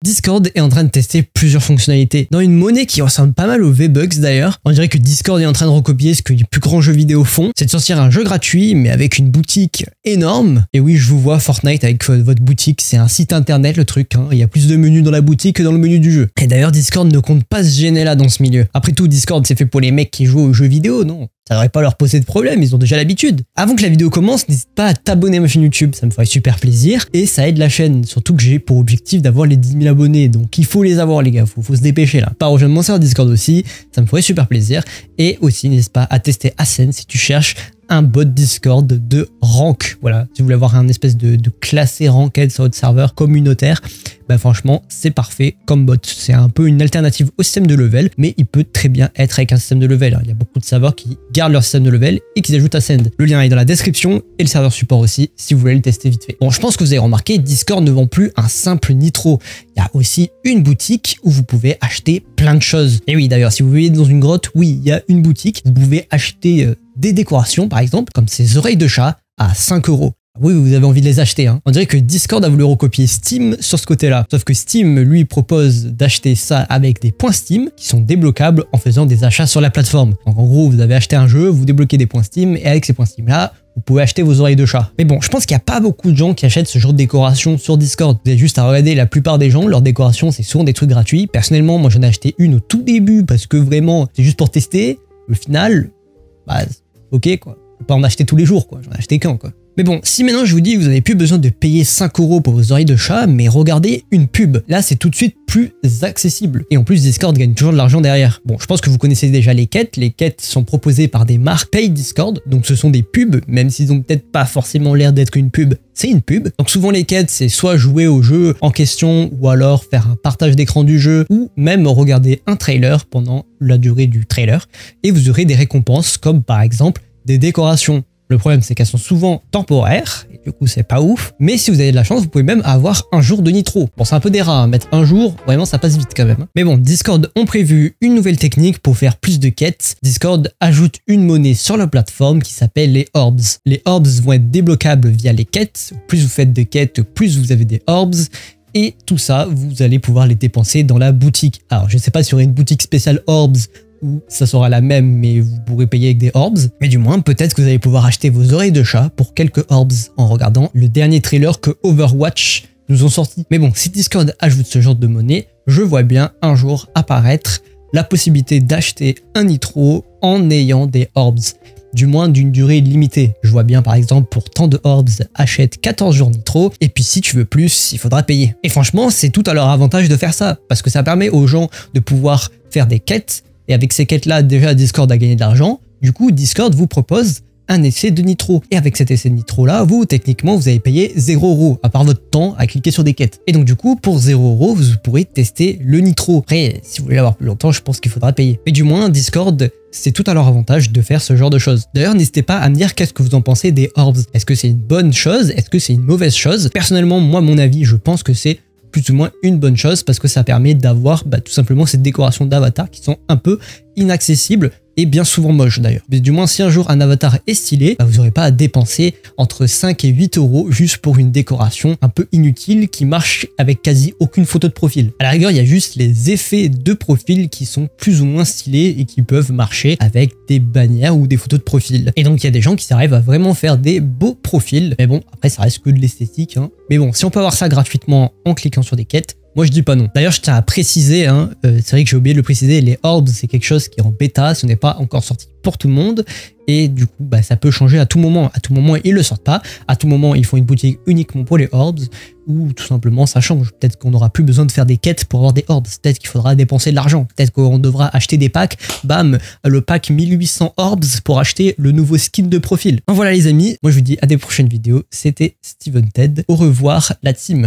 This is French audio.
Discord est en train de tester plusieurs fonctionnalités dans une monnaie qui ressemble pas mal aux V-Bucks d'ailleurs. On dirait que Discord est en train de recopier ce que les plus grands jeux vidéo font, c'est de sortir un jeu gratuit mais avec une boutique énorme. Et oui, je vous vois Fortnite avec votre boutique, c'est un site internet le truc, hein. Il y a plus de menus dans la boutique que dans le menu du jeu. Et d'ailleurs Discord ne compte pas se gêner là dans ce milieu. Après tout, Discord c'est fait pour les mecs qui jouent aux jeux vidéo, non? Ça devrait pas leur poser de problème, ils ont déjà l'habitude. Avant que la vidéo commence, n'hésite pas à t'abonner à ma chaîne YouTube, ça me ferait super plaisir. Et ça aide la chaîne, surtout que j'ai pour objectif d'avoir les 10 000 abonnés. Donc il faut les avoir les gars, faut se dépêcher là. Pas rejoindre mon serveur Discord aussi, ça me ferait super plaisir. Et aussi n'hésite pas à tester Ascend si tu cherches un bot Discord de rank. Voilà, si vous voulez avoir un espèce de classé ranked sur votre serveur communautaire, bah franchement c'est parfait comme bot. C'est un peu une alternative au système de level, mais il peut très bien être avec un système de level. Il y a beaucoup de serveurs qui gardent leur système de level et qui ajoutent Ascend. Le lien est dans la description et le serveur support aussi si vous voulez le tester vite fait. Bon, je pense que vous avez remarqué, Discord ne vend plus un simple nitro. Il y a aussi une boutique où vous pouvez acheter plein de choses. Et oui, d'ailleurs, si vous vivez dans une grotte, oui, il y a une boutique. Vous pouvez acheter des décorations, par exemple, comme ces oreilles de chat à 5 €. Oui, vous avez envie de les acheter, hein. On dirait que Discord a voulu recopier Steam sur ce côté-là. Sauf que Steam, lui, propose d'acheter ça avec des points Steam qui sont débloquables en faisant des achats sur la plateforme. Donc en gros, vous avez acheté un jeu, vous débloquez des points Steam et avec ces points Steam-là, vous pouvez acheter vos oreilles de chat. Mais bon, je pense qu'il n'y a pas beaucoup de gens qui achètent ce genre de décoration sur Discord. Vous avez juste à regarder la plupart des gens, leur décoration, c'est souvent des trucs gratuits. Personnellement, moi j'en ai acheté une au tout début parce que vraiment, c'est juste pour tester. Au final, bah, ok quoi. Faut pas en acheter tous les jours quoi, j'en ai acheté qu'un quoi. Mais bon, si maintenant je vous dis que vous n'avez plus besoin de payer 5 € pour vos oreilles de chat, mais regardez une pub, là c'est tout de suite plus accessible. Et en plus Discord gagne toujours de l'argent derrière. Bon, je pense que vous connaissez déjà les quêtes sont proposées par des marques paid Discord, donc ce sont des pubs, même s'ils ont peut-être pas forcément l'air d'être une pub, c'est une pub. Donc souvent les quêtes c'est soit jouer au jeu en question, ou alors faire un partage d'écran du jeu, ou même regarder un trailer pendant la durée du trailer, et vous aurez des récompenses comme par exemple des décorations. Le problème, c'est qu'elles sont souvent temporaires, et du coup, c'est pas ouf. Mais si vous avez de la chance, vous pouvez même avoir un jour de nitro. Bon, c'est un peu des rats, hein. Mettre un jour, vraiment, ça passe vite quand même. Mais bon, Discord ont prévu une nouvelle technique pour faire plus de quêtes. Discord ajoute une monnaie sur la plateforme qui s'appelle les orbs. Les orbs vont être débloquables via les quêtes. Plus vous faites de quêtes, plus vous avez des orbs. Et tout ça, vous allez pouvoir les dépenser dans la boutique. Alors, je sais pas s'il y aurait une boutique spéciale orbs, ou ça sera la même mais vous pourrez payer avec des orbs, mais du moins peut-être que vous allez pouvoir acheter vos oreilles de chat pour quelques orbs en regardant le dernier trailer que Overwatch nous ont sorti. Mais bon, si Discord ajoute ce genre de monnaie, je vois bien un jour apparaître la possibilité d'acheter un nitro en ayant des orbs, du moins d'une durée limitée. Je vois bien par exemple pour tant de orbs, achète 14 jours nitro, et puis si tu veux plus, il faudra payer. Et franchement, c'est tout à leur avantage de faire ça, parce que ça permet aux gens de pouvoir faire des quêtes. Et avec ces quêtes-là, déjà Discord a gagné de l'argent. Du coup, Discord vous propose un essai de nitro. Et avec cet essai de nitro-là, vous, techniquement, vous avez payé 0 €, à part votre temps à cliquer sur des quêtes. Et donc, du coup, pour 0 €, vous pourrez tester le nitro. Après, si vous voulez l'avoir plus longtemps, je pense qu'il faudra payer. Mais du moins, Discord, c'est tout à leur avantage de faire ce genre de choses. D'ailleurs, n'hésitez pas à me dire qu'est-ce que vous en pensez des orbs. Est-ce que c'est une bonne chose? Est-ce que c'est une mauvaise chose? Personnellement, moi, mon avis, je pense que c'est plus ou moins une bonne chose parce que ça permet d'avoir tout simplement ces décorations d'avatar qui sont un peu inaccessibles et bien souvent moches d'ailleurs. Mais du moins si un jour un avatar est stylé, vous n'aurez pas à dépenser entre 5 et 8 € juste pour une décoration un peu inutile qui marche avec quasi aucune photo de profil. À la rigueur, il y a juste les effets de profil qui sont plus ou moins stylés et qui peuvent marcher avec des bannières ou des photos de profil. Et donc il y a des gens qui arrivent à vraiment faire des beaux profils. Mais bon, après ça reste que de l'esthétique, hein. Mais bon, si on peut avoir ça gratuitement en cliquant sur des quêtes, moi je dis pas non. D'ailleurs je tiens à préciser, hein, c'est vrai que j'ai oublié de le préciser, les orbs c'est quelque chose qui est en bêta, ce n'est pas encore sorti pour tout le monde. Et du coup ça peut changer à tout moment. À tout moment ils le sortent pas, à tout moment ils font une boutique uniquement pour les orbs, ou tout simplement ça change. Peut-être qu'on n'aura plus besoin de faire des quêtes pour avoir des orbs, peut-être qu'il faudra dépenser de l'argent, peut-être qu'on devra acheter des packs, bam, le pack 1800 orbs pour acheter le nouveau skin de profil. Donc voilà les amis, moi je vous dis à des prochaines vidéos, c'était Steven Ted, au revoir la team.